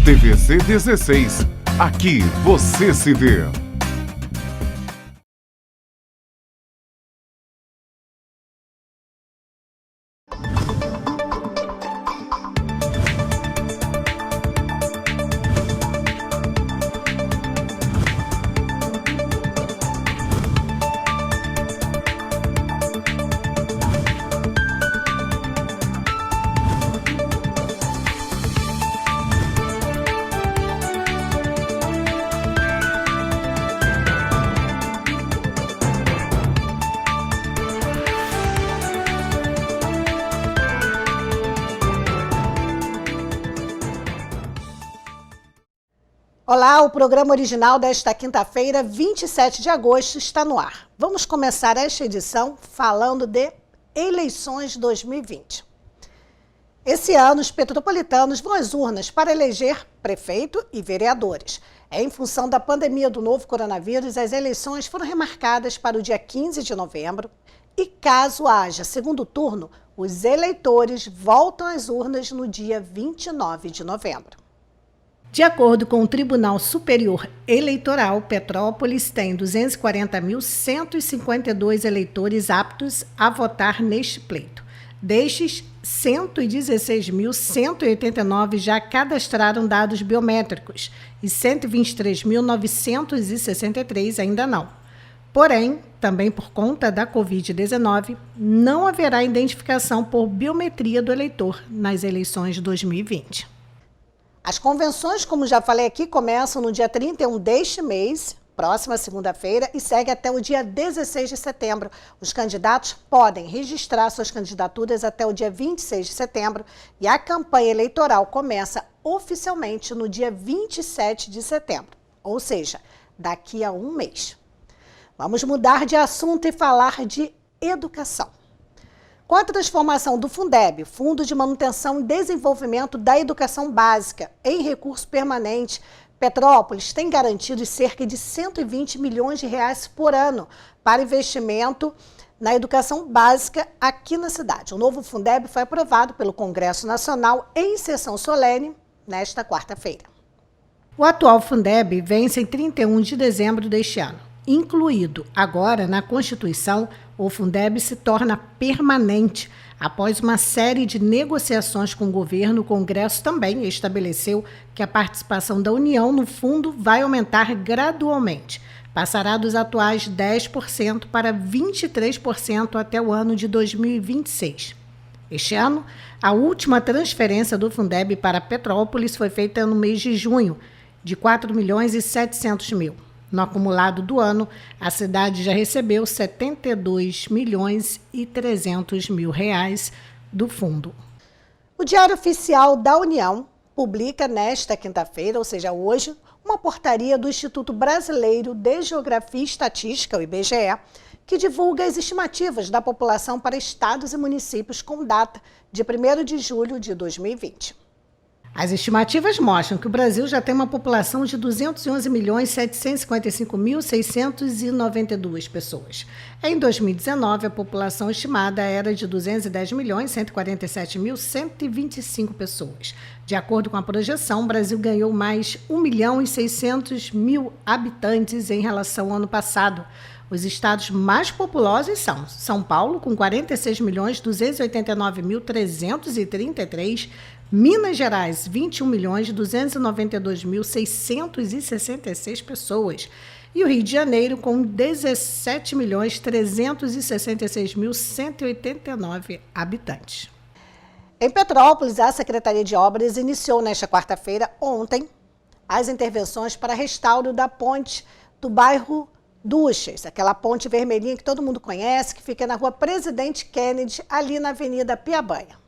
TVC 16. Aqui você se vê. Olá, o programa original desta quinta-feira, 27 de agosto, está no ar. Vamos começar esta edição falando de eleições 2020. Esse ano, os petropolitanos vão às urnas para eleger prefeito e vereadores. Em função da pandemia do novo coronavírus, as eleições foram remarcadas para o dia 15 de novembro e, caso haja segundo turno, os eleitores voltam às urnas no dia 29 de novembro. De acordo com o Tribunal Superior Eleitoral, Petrópolis tem 240.152 eleitores aptos a votar neste pleito. Destes, 116.189 já cadastraram dados biométricos e 123.963 ainda não. Porém, também por conta da Covid-19, não haverá identificação por biometria do eleitor nas eleições de 2020. As convenções, como já falei aqui, começam no dia 31 deste mês, próxima segunda-feira, e seguem até o dia 16 de setembro. Os candidatos podem registrar suas candidaturas até o dia 26 de setembro e a campanha eleitoral começa oficialmente no dia 27 de setembro, ou seja, daqui a um mês. Vamos mudar de assunto e falar de educação. Com a transformação do Fundeb, Fundo de Manutenção e Desenvolvimento da Educação Básica, em recurso permanente, Petrópolis tem garantido cerca de 120 milhões de reais por ano para investimento na educação básica aqui na cidade. O novo Fundeb foi aprovado pelo Congresso Nacional em sessão solene nesta quarta-feira. O atual Fundeb vence em 31 de dezembro deste ano. Incluído agora na Constituição, o Fundeb se torna permanente. Após uma série de negociações com o governo, o Congresso também estabeleceu que a participação da União no fundo vai aumentar gradualmente. Passará dos atuais 10% para 23% até o ano de 2026. Este ano, a última transferência do Fundeb para Petrópolis foi feita no mês de junho, de 4.700.000. No acumulado do ano, a cidade já recebeu 72.300.000 reais do fundo. O Diário Oficial da União publica nesta quinta-feira, ou seja, hoje, uma portaria do Instituto Brasileiro de Geografia e Estatística, o IBGE, que divulga as estimativas da população para estados e municípios com data de 1º de julho de 2020. As estimativas mostram que o Brasil já tem uma população de 211.755.692 pessoas. Em 2019, a população estimada era de 210.147.125 pessoas. De acordo com a projeção, o Brasil ganhou mais 1.600.000 habitantes em relação ao ano passado. Os estados mais populosos são São Paulo, com 46.289.333, Minas Gerais, 21.292.666 pessoas. E o Rio de Janeiro, com 17.366.189 habitantes. Em Petrópolis, a Secretaria de Obras iniciou nesta quarta-feira, ontem, as intervenções para restauro da ponte do bairro Duches, aquela ponte vermelhinha que todo mundo conhece, que fica na rua Presidente Kennedy, ali na Avenida Piabanha.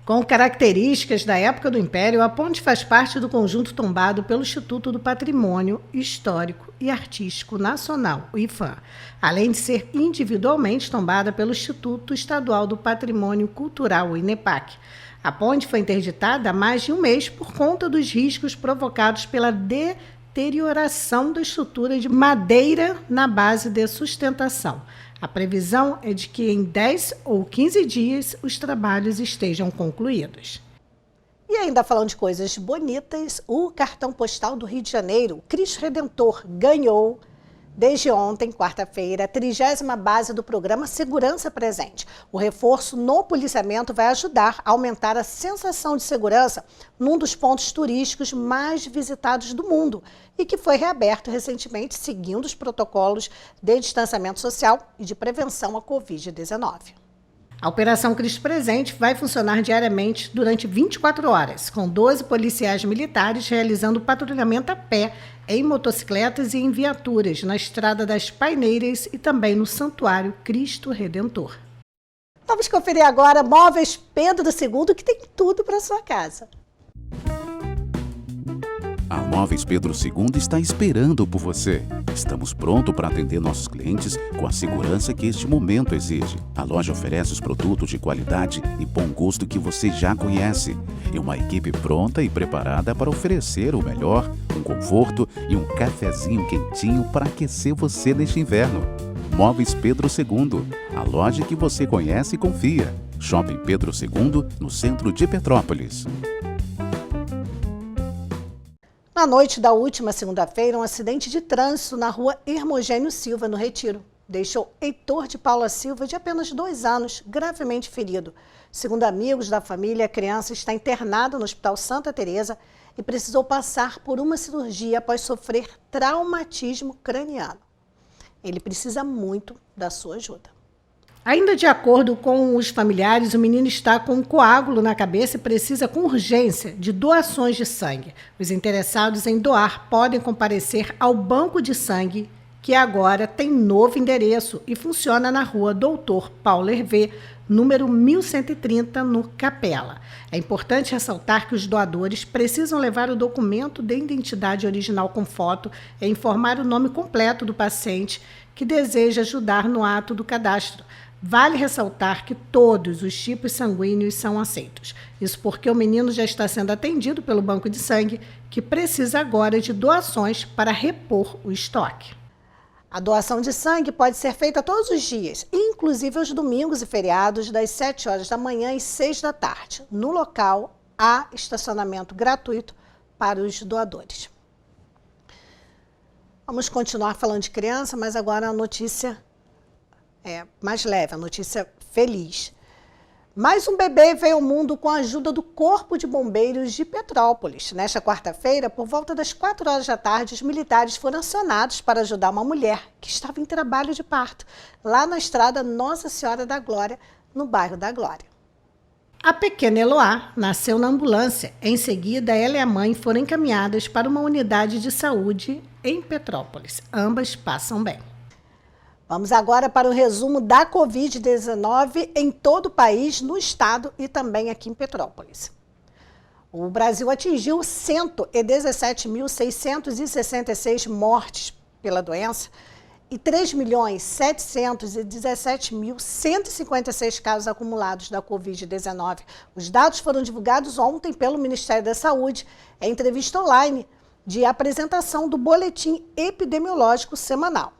Com características da época do Império, a ponte faz parte do conjunto tombado pelo Instituto do Patrimônio Histórico e Artístico Nacional, o IPHAN, além de ser individualmente tombada pelo Instituto Estadual do Patrimônio Cultural, o INEPAC. A ponte foi interditada há mais de um mês por conta dos riscos provocados pela deterioração da estrutura de madeira na base de sustentação. A previsão é de que em 10 ou 15 dias os trabalhos estejam concluídos. E ainda falando de coisas bonitas, o cartão postal do Rio de Janeiro, o Cristo Redentor, ganhou, desde ontem, quarta-feira, a 30ª base do programa Segurança Presente. O reforço no policiamento vai ajudar a aumentar a sensação de segurança num dos pontos turísticos mais visitados do mundo e que foi reaberto recentemente seguindo os protocolos de distanciamento social e de prevenção à Covid-19. A Operação Cristo Presente vai funcionar diariamente durante 24 horas, com 12 policiais militares realizando patrulhamento a pé, em motocicletas e em viaturas, na Estrada das Paineiras e também no Santuário Cristo Redentor. Vamos conferir agora Móveis Pedro II, que tem tudo para sua casa. A Móveis Pedro II está esperando por você. Estamos prontos para atender nossos clientes com a segurança que este momento exige. A loja oferece os produtos de qualidade e bom gosto que você já conhece. E uma equipe pronta e preparada para oferecer o melhor, um conforto e um cafezinho quentinho para aquecer você neste inverno. Móveis Pedro II, a loja que você conhece e confia. Shopping Pedro II, no centro de Petrópolis. Na noite da última segunda-feira, um acidente de trânsito na rua Hermogênio Silva, no Retiro, deixou Heitor de Paula Silva, de apenas 2 anos, gravemente ferido. Segundo amigos da família, a criança está internada no Hospital Santa Teresa e precisou passar por uma cirurgia após sofrer traumatismo craniano. Ele precisa muito da sua ajuda. Ainda de acordo com os familiares, o menino está com um coágulo na cabeça e precisa com urgência de doações de sangue. Os interessados em doar podem comparecer ao Banco de Sangue, que agora tem novo endereço e funciona na rua Doutor Paulo Hervé, número 1130, no Capela. É importante ressaltar que os doadores precisam levar o documento de identidade original com foto e informar o nome completo do paciente que deseja ajudar no ato do cadastro. Vale ressaltar que todos os tipos sanguíneos são aceitos. Isso porque o menino já está sendo atendido pelo Banco de Sangue, que precisa agora de doações para repor o estoque. A doação de sangue pode ser feita todos os dias, inclusive aos domingos e feriados, das 7 horas da manhã às 6 da tarde. No local, há estacionamento gratuito para os doadores. Vamos continuar falando de criança, mas agora a notícia mais leve, a notícia feliz. Mais um bebê veio ao mundo com a ajuda do Corpo de Bombeiros de Petrópolis. Nesta quarta-feira, por volta das 4 horas da tarde, os militares foram acionados para ajudar uma mulher que estava em trabalho de parto, lá na estrada Nossa Senhora da Glória, no bairro da Glória. A pequena Eloá nasceu na ambulância. Em seguida, ela e a mãe foram encaminhadas para uma unidade de saúde em Petrópolis. Ambas passam bem. Vamos agora para o resumo da Covid-19 em todo o país, no estado e também aqui em Petrópolis. O Brasil atingiu 117.666 mortes pela doença e 3.717.156 casos acumulados da Covid-19. Os dados foram divulgados ontem pelo Ministério da Saúde em entrevista online de apresentação do boletim epidemiológico semanal.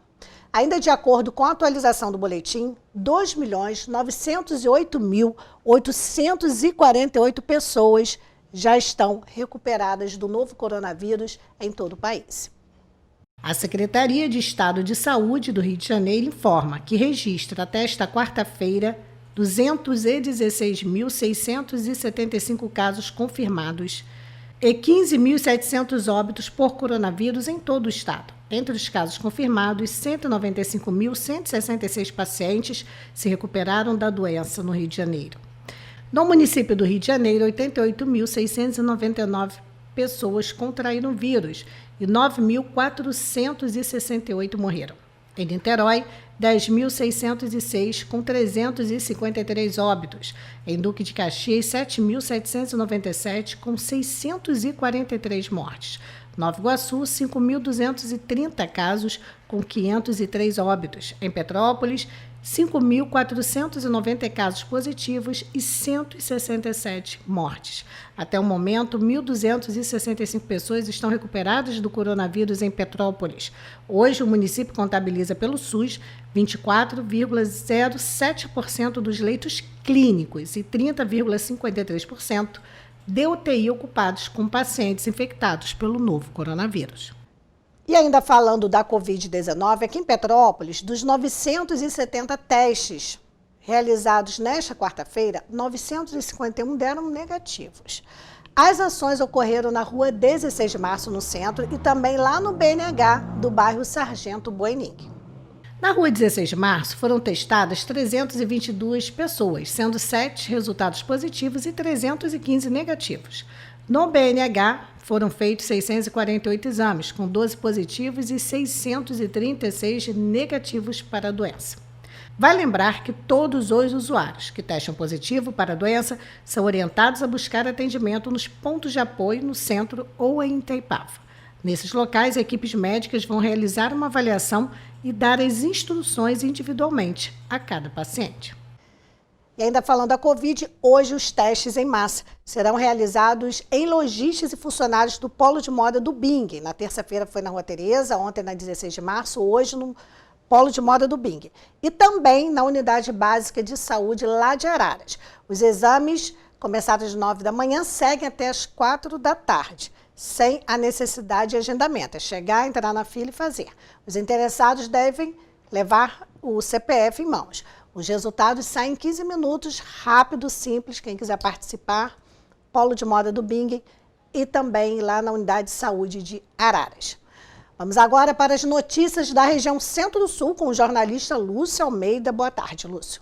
Ainda de acordo com a atualização do boletim, 2.908.848 pessoas já estão recuperadas do novo coronavírus em todo o país. A Secretaria de Estado de Saúde do Rio de Janeiro informa que registra até esta quarta-feira 216.675 casos confirmados e 15.700 óbitos por coronavírus em todo o estado. Entre os casos confirmados, 195.166 pacientes se recuperaram da doença no Rio de Janeiro. No município do Rio de Janeiro, 88.699 pessoas contraíram o vírus e 9.468 morreram. Em Niterói, 10.606, com 353 óbitos. Em Duque de Caxias, 7.797, com 643 mortes. Nova Iguaçu, 5.230 casos, com 503 óbitos. Em Petrópolis, 5.490 casos positivos e 167 mortes. Até o momento, 1.265 pessoas estão recuperadas do coronavírus em Petrópolis. Hoje, o município contabiliza pelo SUS 24,07% dos leitos clínicos e 30,53% de UTI ocupados com pacientes infectados pelo novo coronavírus. E ainda falando da Covid-19, aqui em Petrópolis, dos 970 testes realizados nesta quarta-feira, 951 deram negativos. As ações ocorreram na rua 16 de março, no centro, e também lá no BNH do bairro Sargento Boening. Na rua 16 de março foram testadas 322 pessoas, sendo 7 resultados positivos e 315 negativos. No BNH foram feitos 648 exames, com 12 positivos e 636 negativos para a doença. Vale lembrar que todos os usuários que testam positivo para a doença são orientados a buscar atendimento nos pontos de apoio no centro ou em Itaipava. Nesses locais, equipes médicas vão realizar uma avaliação e dar as instruções individualmente a cada paciente. E ainda falando da Covid, hoje os testes em massa serão realizados em lojistas e funcionários do Polo de Moda do Bing. Na terça-feira foi na Rua Tereza, ontem na 16 de março, hoje no Polo de Moda do Bing. E também na Unidade Básica de Saúde lá de Araras. Os exames, começados às 9 da manhã, seguem até às 4 da tarde, sem a necessidade de agendamento. É chegar, entrar na fila e fazer. Os interessados devem levar o CPF em mãos. Os resultados saem em 15 minutos, rápido, simples. Quem quiser participar, Polo de Moda do Bing e também lá na Unidade de Saúde de Araras. Vamos agora para as notícias da região Centro-Sul com o jornalista Lúcio Almeida. Boa tarde, Lúcio.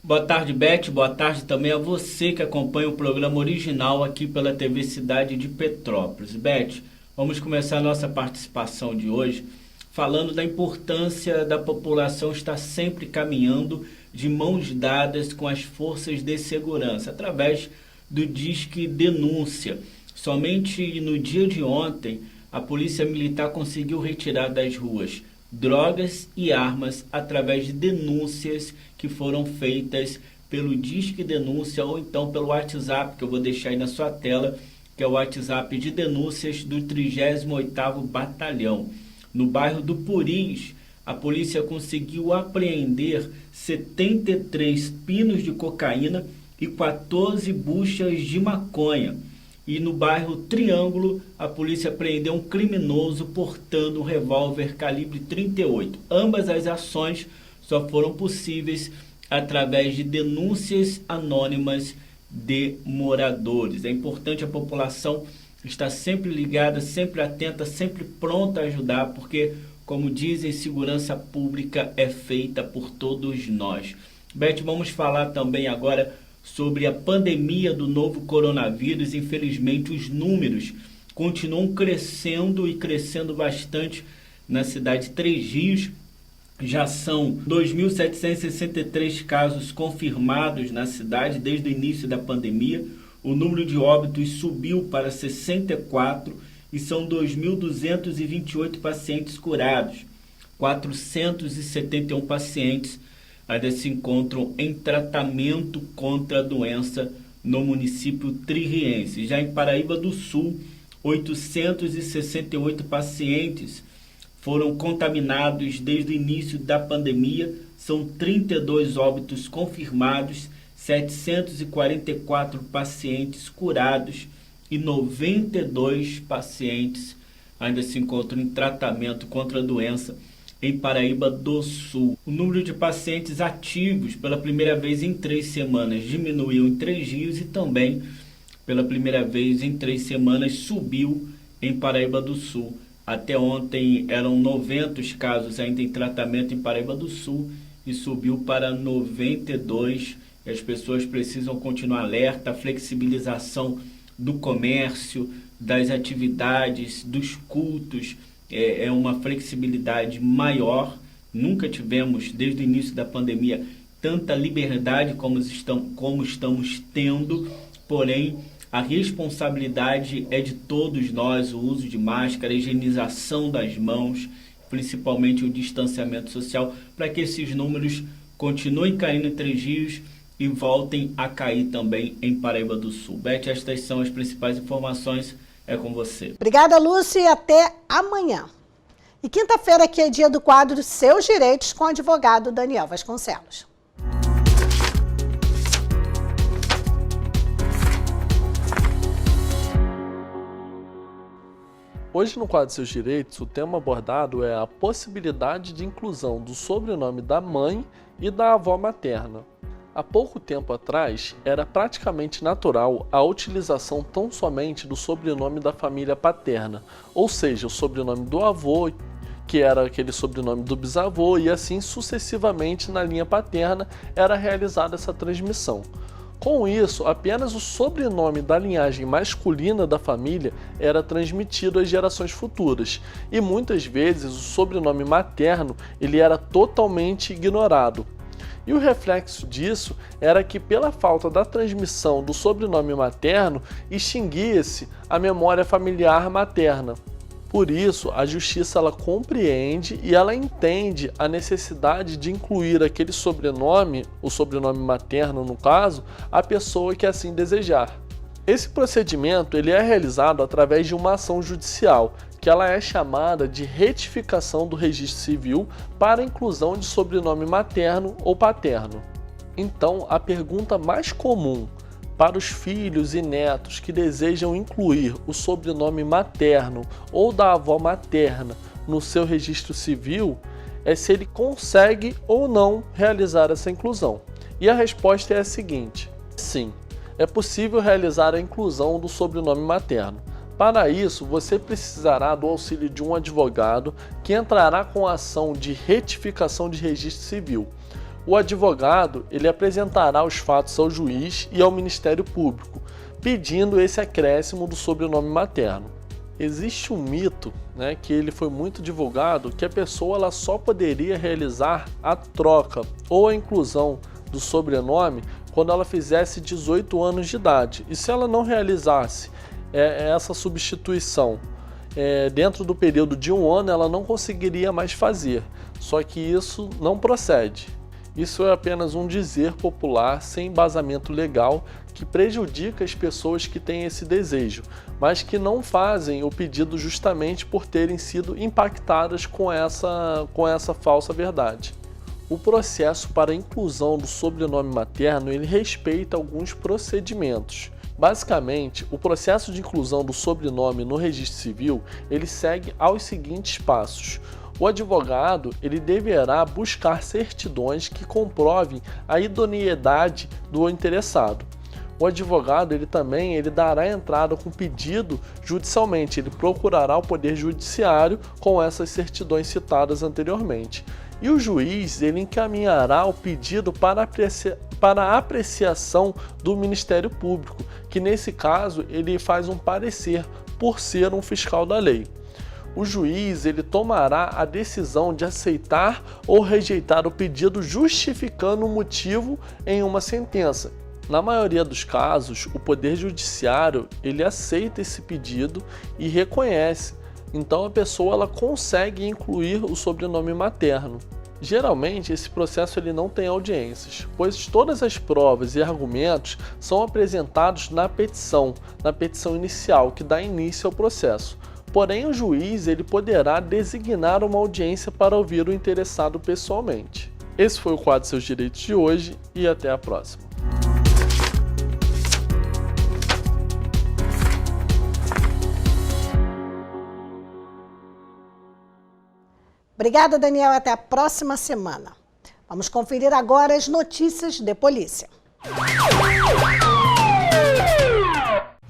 Boa tarde, Beth. Boa tarde também a você que acompanha o programa original aqui pela TV Cidade de Petrópolis. Beth, vamos começar a nossa participação de hoje falando da importância da população estar sempre caminhando de mãos dadas com as forças de segurança, através do Disque Denúncia. Somente no dia de ontem, a Polícia Militar conseguiu retirar das ruas drogas e armas através de denúncias que foram feitas pelo Disque Denúncia ou então pelo WhatsApp, que eu vou deixar aí na sua tela, que é o WhatsApp de denúncias do 38º Batalhão. No bairro do Puris, a polícia conseguiu apreender 73 pinos de cocaína e 14 buchas de maconha. E no bairro Triângulo, a polícia apreendeu um criminoso portando um revólver calibre 38. Ambas as ações só foram possíveis através de denúncias anônimas de moradores. É importante a população estar sempre ligada, sempre atenta, sempre pronta a ajudar, porque, como dizem, segurança pública é feita por todos nós. Beth, vamos falar também agora sobre a pandemia do novo coronavírus. Infelizmente, os números continuam crescendo e crescendo bastante na cidade de Três Rios. Já são 2.763 casos confirmados na cidade desde o início da pandemia. O número de óbitos subiu para 64 e são 2.228 pacientes curados. 471 pacientes ainda se encontram em tratamento contra a doença no município tririense. Já em Paraíba do Sul, 868 pacientes foram contaminados desde o início da pandemia. São 32 óbitos confirmados, 744 pacientes curados e 92 pacientes ainda se encontram em tratamento contra a doença em Paraíba do Sul. O número de pacientes ativos pela primeira vez em 3 semanas diminuiu em Três Rios e também pela primeira vez em 3 semanas subiu em Paraíba do Sul. Até ontem eram 90 os casos ainda em tratamento em Paraíba do Sul e subiu para 92. As pessoas precisam continuar alerta. A flexibilização do comércio, das atividades, dos cultos, é uma flexibilidade maior. Nunca tivemos, desde o início da pandemia, tanta liberdade como estamos tendo, porém, a responsabilidade é de todos nós, o uso de máscara, a higienização das mãos, principalmente o distanciamento social, para que esses números continuem caindo em Três Rios e voltem a cair também em Paraíba do Sul. Beth, estas são as principais informações. É com você. Obrigada, Lúcia, e até amanhã. E quinta-feira aqui é dia do quadro Seus Direitos com o advogado Daniel Vasconcelos. Hoje no quadro Seus Direitos, o tema abordado é a possibilidade de inclusão do sobrenome da mãe e da avó materna. Há pouco tempo atrás, era praticamente natural a utilização tão somente do sobrenome da família paterna, ou seja, o sobrenome do avô, que era aquele sobrenome do bisavô, e assim sucessivamente na linha paterna era realizada essa transmissão. Com isso, apenas o sobrenome da linhagem masculina da família era transmitido às gerações futuras, e muitas vezes o sobrenome materno ele era totalmente ignorado. E o reflexo disso era que, pela falta da transmissão do sobrenome materno, extinguia-se a memória familiar materna. Por isso, a justiça ela compreende e ela entende a necessidade de incluir aquele sobrenome, o sobrenome materno no caso, a pessoa que assim desejar. Esse procedimento ele é realizado através de uma ação judicial, que ela é chamada de retificação do registro civil para a inclusão de sobrenome materno ou paterno. Então, a pergunta mais comum para os filhos e netos que desejam incluir o sobrenome materno ou da avó materna no seu registro civil é se ele consegue ou não realizar essa inclusão. E a resposta é a seguinte: sim, é possível realizar a inclusão do sobrenome materno. Para isso, você precisará do auxílio de um advogado que entrará com a ação de retificação de registro civil. O advogado ele apresentará os fatos ao juiz e ao Ministério Público, pedindo esse acréscimo do sobrenome materno. Existe um mito, que ele foi muito divulgado, que a pessoa ela só poderia realizar a troca ou a inclusão do sobrenome quando ela fizesse 18 anos de idade. E se ela não realizasse essa substituição dentro do período de 1 ano, ela não conseguiria mais fazer. Só que isso não procede. Isso é apenas um dizer popular sem embasamento legal que prejudica as pessoas que têm esse desejo, mas que não fazem o pedido justamente por terem sido impactadas com essa falsa verdade. O processo para a inclusão do sobrenome materno ele respeita alguns procedimentos. Basicamente, o processo de inclusão do sobrenome no registro civil ele segue aos seguintes passos. O advogado ele deverá buscar certidões que comprovem a idoneidade do interessado. O advogado ele também dará entrada com pedido judicialmente, ele procurará o Poder Judiciário com essas certidões citadas anteriormente. E o juiz ele encaminhará o pedido para a apreciação do Ministério Público, que nesse caso ele faz um parecer por ser um fiscal da lei. O juiz ele tomará a decisão de aceitar ou rejeitar o pedido justificando o motivo em uma sentença. Na maioria dos casos, o Poder Judiciário ele aceita esse pedido e reconhece. Então a pessoa ela consegue incluir o sobrenome materno. Geralmente esse processo ele não tem audiências, pois todas as provas e argumentos são apresentados na petição inicial que dá início ao processo. Porém, o juiz ele poderá designar uma audiência para ouvir o interessado pessoalmente. Esse foi o quadro Seus Direitos de hoje e até a próxima. Obrigada, Daniel. Até a próxima semana. Vamos conferir agora as notícias de polícia.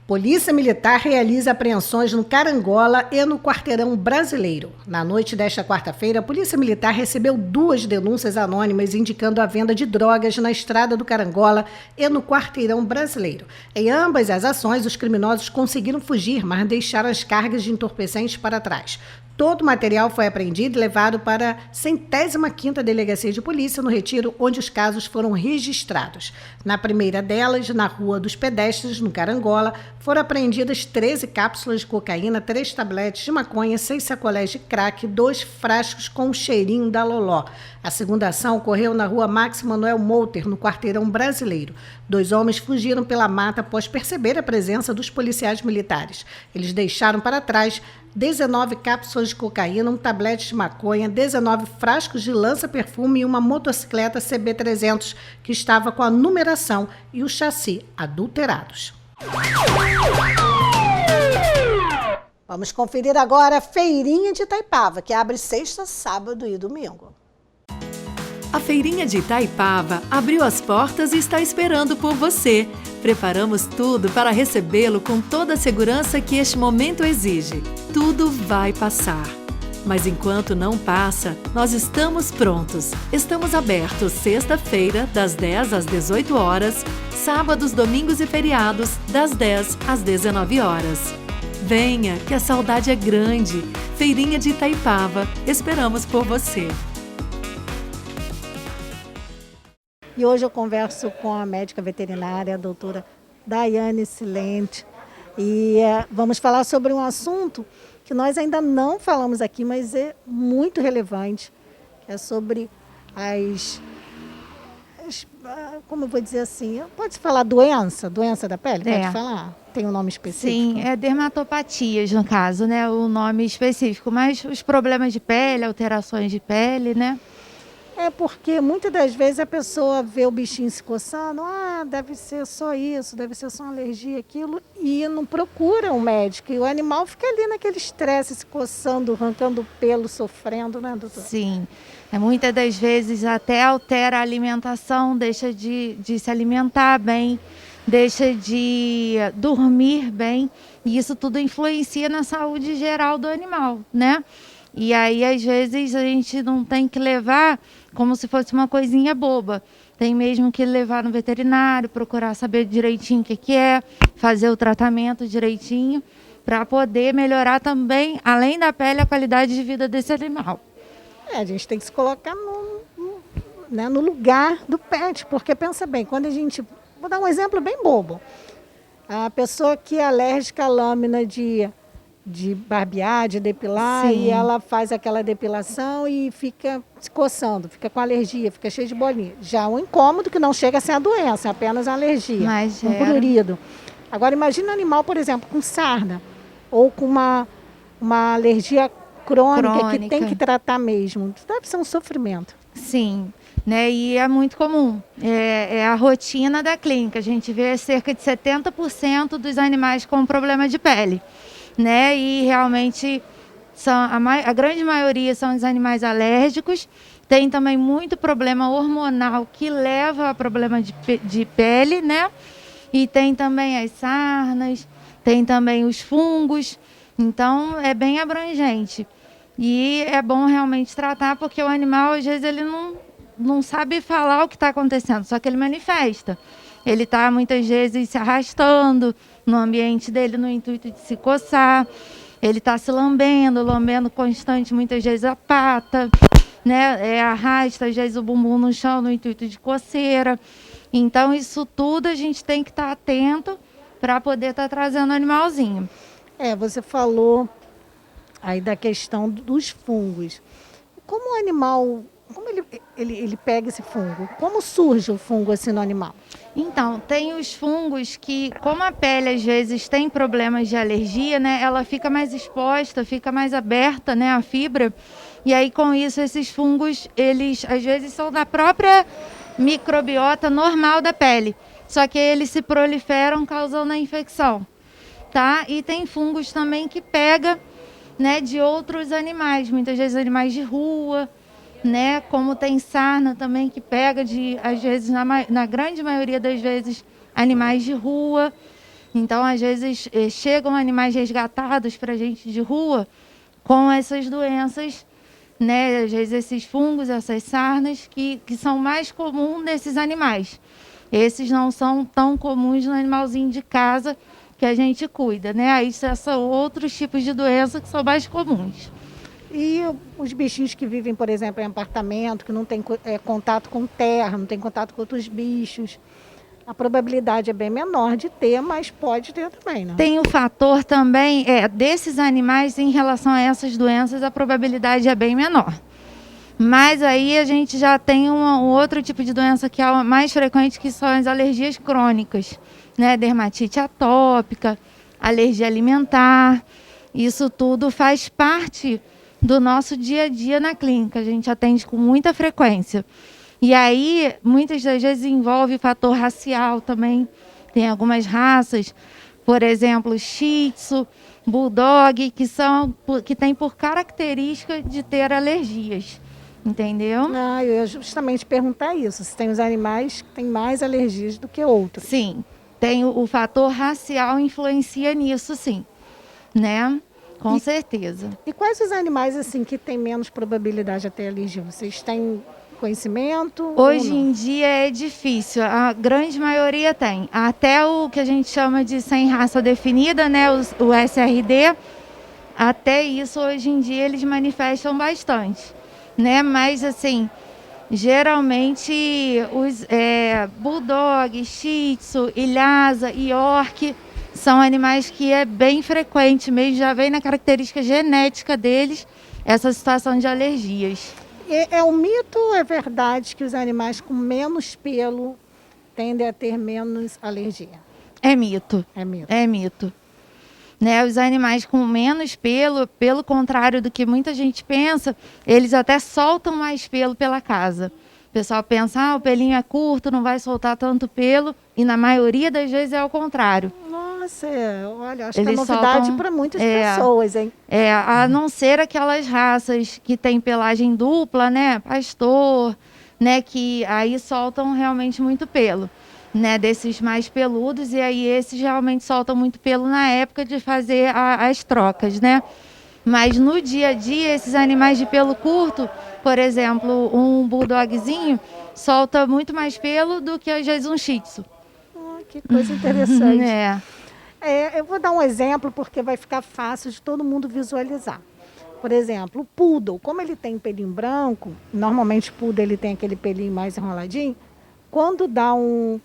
Polícia Militar realiza apreensões no Carangola e no Quarteirão Brasileiro. Na noite desta quarta-feira, a Polícia Militar recebeu 2 denúncias anônimas indicando a venda de drogas na estrada do Carangola e no Quarteirão Brasileiro. Em ambas as ações, os criminosos conseguiram fugir, mas deixaram as cargas de entorpecentes para trás. Todo o material foi apreendido e levado para a 105ª Delegacia de Polícia, no Retiro, onde os casos foram registrados. Na primeira delas, na Rua dos Pedestres, no Carangola, foram apreendidas 13 cápsulas de cocaína, 3 tabletes de maconha, 6 sacolés de crack, 2 frascos com o cheirinho da loló. A segunda ação ocorreu na Rua Max Manuel Mouter, no Quarteirão Brasileiro. 2 homens fugiram pela mata após perceber a presença dos policiais militares. Eles deixaram para trás 19 cápsulas de cocaína, 1 tablete de maconha, 19 frascos de lança-perfume e uma motocicleta CB300 que estava com a numeração e o chassi adulterados. Vamos conferir agora a Feirinha de Itaipava, que abre sexta, sábado e domingo. A Feirinha de Itaipava abriu as portas e está esperando por você. Preparamos tudo para recebê-lo com toda a segurança que este momento exige. Tudo vai passar. Mas enquanto não passa, nós estamos prontos. Estamos abertos sexta-feira, das 10 às 18 horas, sábados, domingos e feriados, das 10 às 19 horas. Venha, que a saudade é grande. Feirinha de Itaipava, esperamos por você. E hoje eu converso com a médica veterinária, a doutora Daiane Silente, e vamos falar sobre um assunto que nós ainda não falamos aqui, mas é muito relevante, que é sobre como eu vou dizer assim, pode falar doença da pele? Pode falar? Tem um nome específico? Sim, é dermatopatias no caso, né? O nome específico, mas os problemas de pele, alterações de pele, né? É porque muitas das vezes a pessoa vê o bichinho se coçando, deve ser só isso, deve ser só uma alergia, aquilo, e não procura um médico. E o animal fica ali naquele estresse, se coçando, arrancando pelo, sofrendo, né, doutor? Sim, muitas das vezes até altera a alimentação, deixa de se alimentar bem, deixa de dormir bem, e isso tudo influencia na saúde geral do animal, né? E aí, às vezes, a gente não tem que levar como se fosse uma coisinha boba. Tem mesmo que levar no veterinário, procurar saber direitinho o que é, fazer o tratamento direitinho, para poder melhorar também, além da pele, a qualidade de vida desse animal. A gente tem que se colocar no lugar do pet, porque pensa bem, quando a gente... Vou dar um exemplo bem bobo. A pessoa que é alérgica à lâmina de barbear, de depilar, Sim. E ela faz aquela depilação e fica se coçando, fica com alergia, fica cheio de bolinha. Já um incômodo que não chega a ser a doença, é apenas a alergia, Mas um prurido. Agora imagina um animal, por exemplo, com sarna ou com uma alergia crônica que tem que tratar mesmo. Deve ser um sofrimento. Sim, né? E é muito comum. É a rotina da clínica. A gente vê cerca de 70% dos animais com problema de pele, né? E realmente a grande maioria são os animais alérgicos. Tem também muito problema hormonal que leva a problema de pele, né? E tem também as sarnas, tem também os fungos. Então, é bem abrangente. E é bom realmente tratar, porque o animal, às vezes, ele não sabe falar o que está acontecendo, só que ele manifesta. Ele está, muitas vezes, se arrastando no ambiente dele no intuito de se coçar. Ele está se lambendo constante, muitas vezes, a pata, né? Arrasta, às vezes, o bumbum no chão no intuito de coceira. Então, isso tudo a gente tem que estar atento para poder estar trazendo o animalzinho. Você falou aí da questão dos fungos. Como o animal, como ele pega esse fungo? Como surge o fungo assim no animal? Então, tem os fungos que, como a pele às vezes tem problemas de alergia, né? Ela fica mais exposta, fica mais aberta, né? A fibra. E aí, com isso, esses fungos, eles às vezes são da própria microbiota normal da pele. Só que eles se proliferam causando a infecção, tá? E tem fungos também que pega, né, de outros animais, muitas vezes animais de rua, né, como tem sarna também que pega às vezes, na grande maioria das vezes, animais de rua. Então, às vezes, chegam animais resgatados para a gente de rua com essas doenças, né, às vezes esses fungos, essas sarnas, que são mais comuns nesses animais. Esses não são tão comuns no animalzinho de casa que a gente cuida, né? Aí são outros tipos de doenças que são mais comuns. E os bichinhos que vivem, por exemplo, em apartamento, que não tem contato com terra, não tem contato com outros bichos, a probabilidade é bem menor de ter, mas pode ter também, né? Tem o fator também, desses animais, em relação a essas doenças, a probabilidade é bem menor. Mas aí a gente já tem um outro tipo de doença que é a mais frequente, que são as alergias crônicas, né? Dermatite atópica, alergia alimentar. Isso tudo faz parte do nosso dia a dia na clínica. A gente atende com muita frequência. E aí, muitas das vezes envolve fator racial também. Tem algumas raças, por exemplo, Shih Tzu, Bulldog, que tem por característica de ter alergias, entendeu? Eu ia justamente perguntar isso, se tem os animais que têm mais alergias do que outros. Sim, tem o fator racial influencia nisso, sim, né? Com certeza. E quais os animais assim que têm menos probabilidade de ter alergia? Vocês têm conhecimento? Hoje em dia é difícil, a grande maioria tem. Até o que a gente chama de sem raça definida, né, o SRD, até isso hoje em dia eles manifestam bastante, né? Mas assim, geralmente os Bulldog, Shih Tzu, Lhasa, York são animais que é bem frequente mesmo, já vem na característica genética deles essa situação de alergias. É um mito ou é verdade que os animais com menos pelo tendem a ter menos alergia? É mito. É mito. É mito. Né, os animais com menos pelo contrário do que muita gente pensa, eles até soltam mais pelo pela casa. O pessoal pensa, o pelinho é curto, não vai soltar tanto pelo, e na maioria das vezes é o contrário. Nossa, olha, acho Eles que é novidade soltam- para muitas pessoas, hein? A não ser aquelas raças que têm pelagem dupla, né, pastor, né, que aí soltam realmente muito pelo, né, desses mais peludos, e aí esses realmente soltam muito pelo na época de fazer as trocas, né. Mas no dia a dia, esses animais de pelo curto, por exemplo, um bulldogzinho, solta muito mais pelo do que às vezes um shih tzu. Que coisa interessante. É. Eu vou dar um exemplo porque vai ficar fácil de todo mundo visualizar. Por exemplo, o poodle, como ele tem pelinho branco, normalmente o poodle ele tem aquele pelinho mais enroladinho, quando dá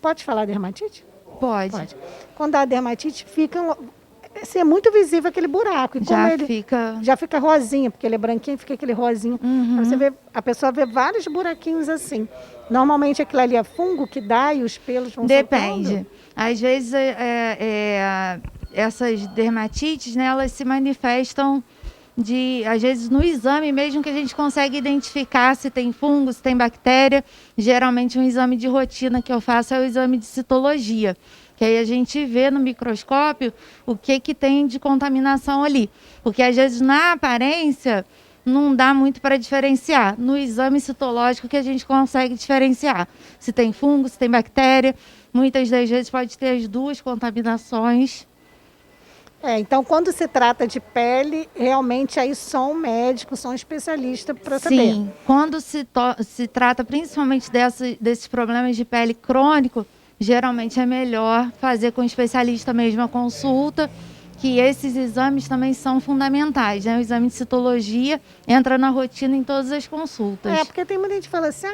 Pode falar dermatite? Pode. Pode. Quando dá dermatite, fica é muito visível aquele buraco. E como já fica rosinha, porque ele é branquinho, fica aquele rosinho. Aí a pessoa vê vários buraquinhos assim. Normalmente aquilo ali é fungo que dá e os pelos vão Depende. soltando? Às vezes essas dermatites, né, elas se manifestam às vezes no exame mesmo que a gente consegue identificar se tem fungo, se tem bactéria. Geralmente um exame de rotina que eu faço é o exame de citologia, que aí a gente vê no microscópio o que tem de contaminação ali. Porque às vezes na aparência não dá muito para diferenciar. No exame citológico que a gente consegue diferenciar se tem fungo, se tem bactéria. Muitas das vezes pode ter as duas contaminações. Então, quando se trata de pele, realmente aí só um médico, só um especialista para saber. Sim, quando se trata principalmente desses problemas de pele crônico, geralmente é melhor fazer com o especialista mesmo a consulta, que esses exames também são fundamentais, né? O exame de citologia entra na rotina em todas as consultas. Porque tem muita gente que fala assim,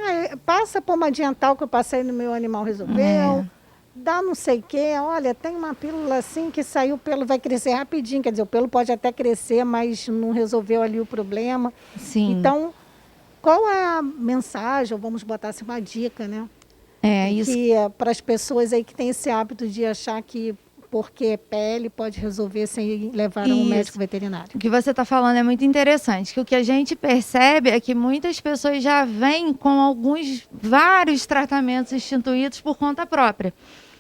passa pomadinha tal que eu passei no meu animal, resolveu. Dá não sei o quê, olha, tem uma pílula assim que saiu, o pelo vai crescer rapidinho, quer dizer, o pelo pode até crescer, mas não resolveu ali o problema. Sim. Então, qual é a mensagem, ou vamos botar assim uma dica, né? Isso. Que para as pessoas aí que têm esse hábito de achar que porque é pele pode resolver sem levar a um médico veterinário. O que você está falando é muito interessante, que o que a gente percebe é que muitas pessoas já vêm com vários tratamentos instituídos por conta própria.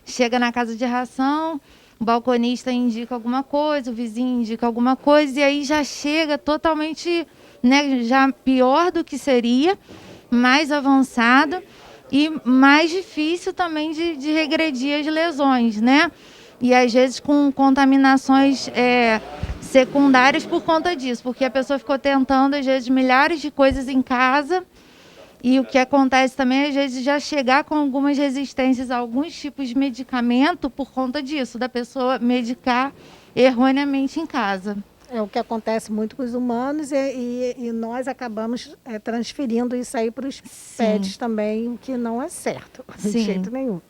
Chega na casa de ração, o balconista indica alguma coisa, o vizinho indica alguma coisa, e aí já chega totalmente, né, já pior do que seria, mais avançado e mais difícil também de regredir as lesões, né? E às vezes com contaminações secundárias por conta disso, porque a pessoa ficou tentando às vezes milhares de coisas em casa. E o que acontece também, às vezes, já chegar com algumas resistências a alguns tipos de medicamento por conta disso, da pessoa medicar erroneamente em casa. É o que acontece muito com os humanos e nós acabamos transferindo isso aí para os pets também, o que não é certo, de jeito nenhum.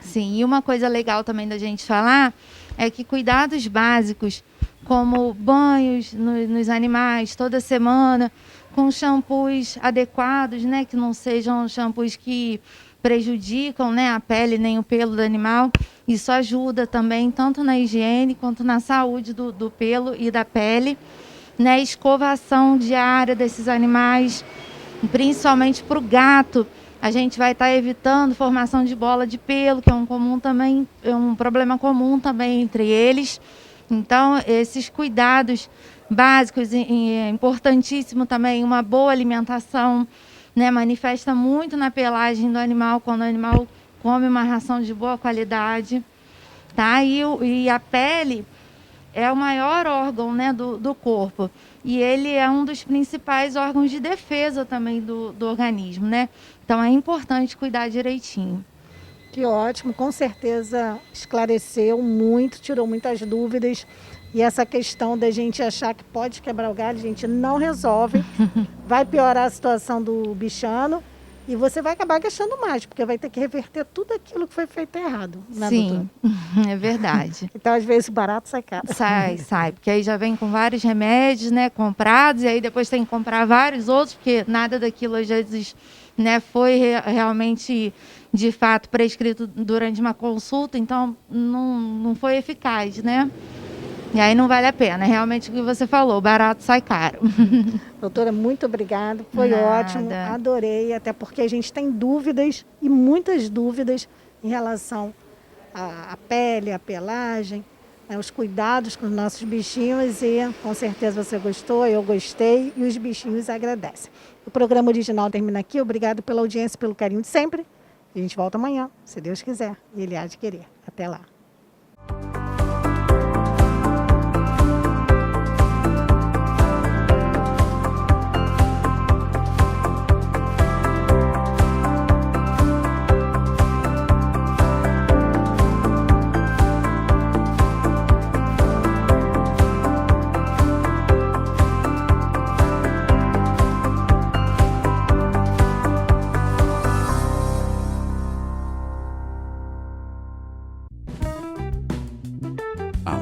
Sim, e uma coisa legal também da gente falar é que cuidados básicos, como banhos nos animais toda semana, com shampoos adequados, né, que não sejam shampoos que prejudicam, né, a pele nem o pelo do animal. Isso ajuda também tanto na higiene quanto na saúde do pelo e da pele, né, escovação diária desses animais, principalmente para o gato. A gente vai estar evitando formação de bola de pelo, que é um problema comum também entre eles. Então, esses cuidados básicos, é importantíssimo também uma boa alimentação, né? Manifesta muito na pelagem do animal, quando o animal come uma ração de boa qualidade, tá? E a pele é o maior órgão, né, do corpo. E ele é um dos principais órgãos de defesa também do organismo, né? Então, é importante cuidar direitinho. Que ótimo, com certeza esclareceu muito, tirou muitas dúvidas. E essa questão da gente achar que pode quebrar o galho, a gente não resolve. Vai piorar a situação do bichano e você vai acabar gastando mais, porque vai ter que reverter tudo aquilo que foi feito errado. Né, sim, doutora? É verdade. Então, às vezes, o barato sai caro. Sai, porque aí já vem com vários remédios, né, comprados, e aí depois tem que comprar vários outros, porque nada daquilo às vezes, né, foi realmente, de fato, prescrito durante uma consulta, então não foi eficaz, né? E aí não vale a pena, realmente o que você falou, barato sai caro. Doutora, muito obrigada, foi Nada. ótimo, adorei, até porque a gente tem dúvidas, e muitas dúvidas, em relação à pele, à pelagem, né, os cuidados com os nossos bichinhos, e com certeza você gostou, eu gostei, e os bichinhos agradecem. O programa original termina aqui, obrigado pela audiência, pelo carinho de sempre. A gente volta amanhã, se Deus quiser, e Ele há de querer. Até lá.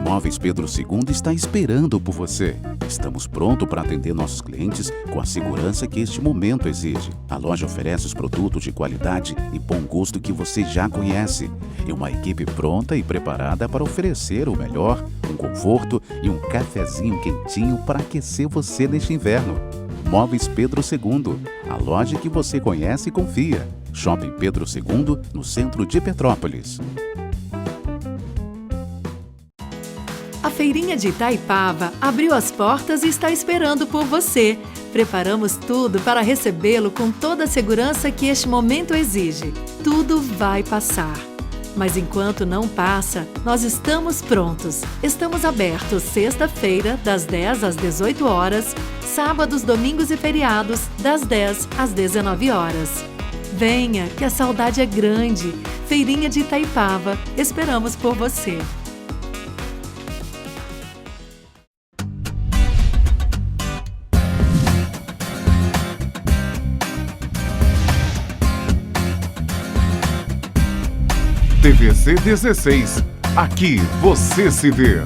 Móveis Pedro II está esperando por você. Estamos prontos para atender nossos clientes com a segurança que este momento exige. A loja oferece os produtos de qualidade e bom gosto que você já conhece. E uma equipe pronta e preparada para oferecer o melhor, um conforto e um cafezinho quentinho para aquecer você neste inverno. Móveis Pedro II, a loja que você conhece e confia. Shopping Pedro II, no centro de Petrópolis. A Feirinha de Itaipava abriu as portas e está esperando por você. Preparamos tudo para recebê-lo com toda a segurança que este momento exige. Tudo vai passar. Mas enquanto não passa, nós estamos prontos. Estamos abertos sexta-feira, das 10 às 18 horas, sábados, domingos e feriados, das 10 às 19 horas. Venha, que a saudade é grande. Feirinha de Itaipava, esperamos por você. TVC 16. Aqui você se vê.